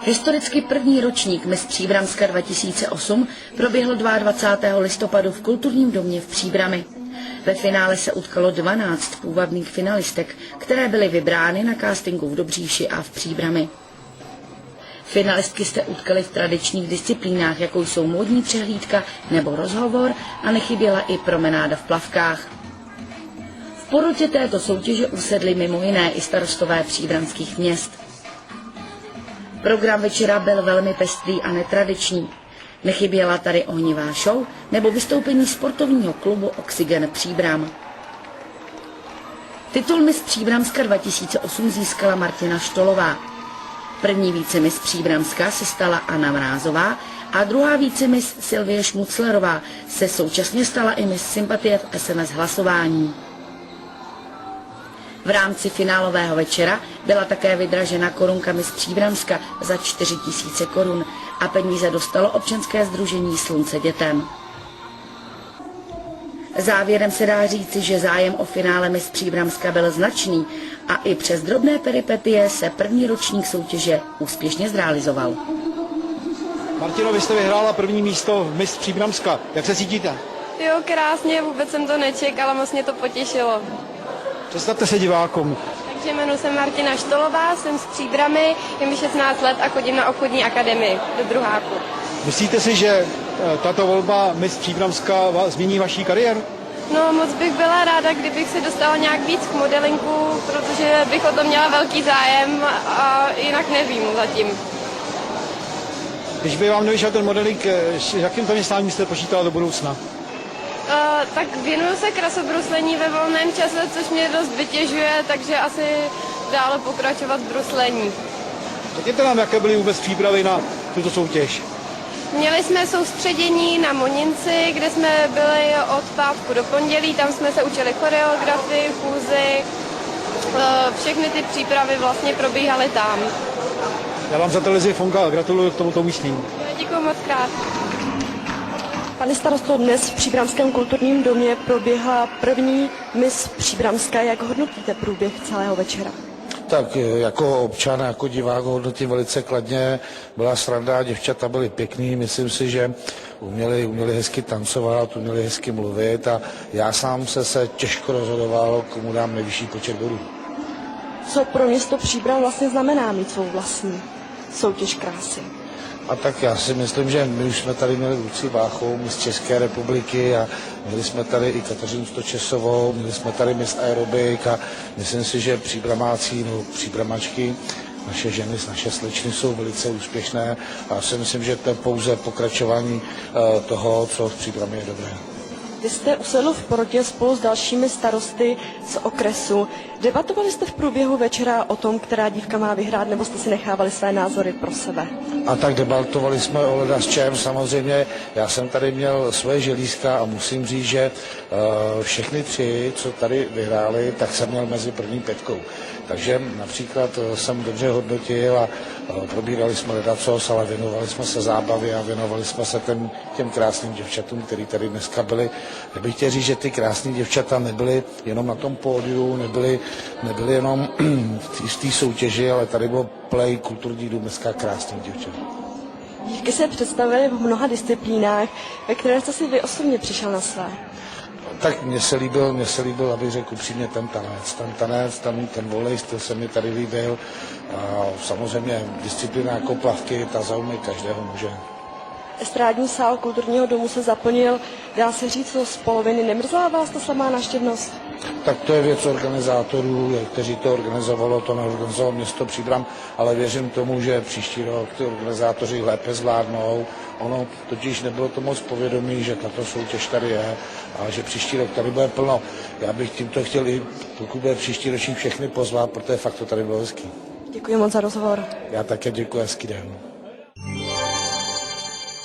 Historicky první ročník Miss Příbramska 2008 proběhl 22. listopadu v Kulturním domě v Příbrami. Ve finále se utkalo 12 půvabných finalistek, které byly vybrány na castingu v Dobříši a v Příbrami. Finalistky se utkaly v tradičních disciplínách, jako jsou módní přehlídka nebo rozhovor, a nechyběla i promenáda v plavkách. V porotě této soutěže usedly mimo jiné i starostové příbramských měst. Program večera byl velmi pestrý a netradiční. Nechyběla tady ohnivá show nebo vystoupení sportovního klubu Oxygen Příbram. Titul Miss Příbramska 2008 získala Martina Štolová. První vicemiss Příbramska se stala Anna Mrázová a druhá vicemiss Sylvie Šmuclerová se současně stala i Miss Sympatie v SMS hlasování. V rámci finálového večera byla také vydražena korunka Miss Příbramska za 4 000 korun a peníze dostalo občanské sdružení Slunce dětem. Závěrem se dá říci, že zájem o finále Miss Příbramska byl značný a i přes drobné peripetie se první ročník soutěže úspěšně zrealizoval. Martino, vy jste vyhrála první místo v Miss Příbramska. Jak se cítíte? Jo, krásně, vůbec jsem to nečekala, moc mě to potěšilo. Představte se divákům. Takže jmenuji se Martina Štolová, jsem z Příbramy, je mi 16 let a chodím na obchodní akademii do druháku. Myslíte si, že tato volba Miss Příbramska změní vaší kariéru? No, moc bych byla ráda, kdybych se dostala nějak víc k modelinku, protože bych o to měla velký zájem a jinak nevím zatím. Když by vám nevyšel ten modeling, s jakým zaměstnáním jste počítala do budoucna? Tak věnuju se krasobruslení ve volném čase, což mě dost vytěžuje, takže asi dále pokračovat v bruslení. Řekněte nám, jaké byly vůbec přípravy na tuto soutěž? Měli jsme soustředění na Moninci, kde jsme byli od pátku do pondělí, tam jsme se učili choreografii, fúzi, všechny ty přípravy vlastně probíhaly tam. Já vám za televizi Fonka gratuluju k tomuto umístění. Děkuji moc krát. Pane starosto, dnes v Příbramském kulturním domě proběhla první Miss Příbramska. Jak hodnotíte průběh celého večera? Tak jako občan, jako divák hodnotím velice kladně. Byla sranda, děvčata byly pěkný, myslím si, že uměli hezky tancovat, uměli hezky mluvit a já sám se těžko rozhodoval, komu dám nejvyšší počet bodů. Co pro město Příbram vlastně znamená mít svou vlastní soutěž krásy? A tak já si myslím, že my už jsme tady měli Luci Váchou, Miss České republiky a měli jsme tady i Kateřinu Stočesovou, měli jsme tady Miss Aerobik a myslím si, že příbramáci nebo příbramačky, naše ženy, naše slečny jsou velice úspěšné a já si myslím, že to je pouze pokračování toho, co v Příbrami je dobré. Vy jste usedl v porotě spolu s dalšími starosty z okresu. Debatovali jste v průběhu večera o tom, která dívka má vyhrát, nebo jste si nechávali své názory pro sebe? A tak debatovali jsme o ledasčem, samozřejmě. Já jsem tady měl svoje želízka a musím říct, že všechny tři, co tady vyhráli, tak jsem měl mezi první pětkou. Takže například jsem dobře hodnotil a probírali jsme ledacos, ale věnovali jsme se zábavě a věnovali jsme se těm krásným děvčatům, který tady dneska byli. Já bych chtěl říct, že ty krásné děvčata nebyly jenom na tom pódiu, nebyly jenom v té soutěži, ale tady byl play kulturní dům dneska krásných děvčat. Dívky se představily v mnoha disciplínách, ve které jste si vy osobně přišel na své. Tak mně se líbil, abych řekl upřímně, ten tanec, ten volej styl se mi tady líbil. A samozřejmě disciplína jako plavky, ta zaujme každého muže. Estrádní sál kulturního domu se zaplnil, dá se říct, z poloviny. Nemrzela vás ta samá návštěvnost? Tak to je věc organizátorů, kteří to organizovalo, to neorganizovalo město Příbram, ale věřím tomu, že příští rok ty organizátoři lépe zvládnou. Ono totiž nebylo to moc povědomí, že tato soutěž tady je a že příští rok tady bude plno. Já bych tímto chtěl i, pokud bude příští ročník, všechny pozvat, protože fakt to tady bylo hezký. Děkuji moc za rozhovor. Já také děkuji, hezký den.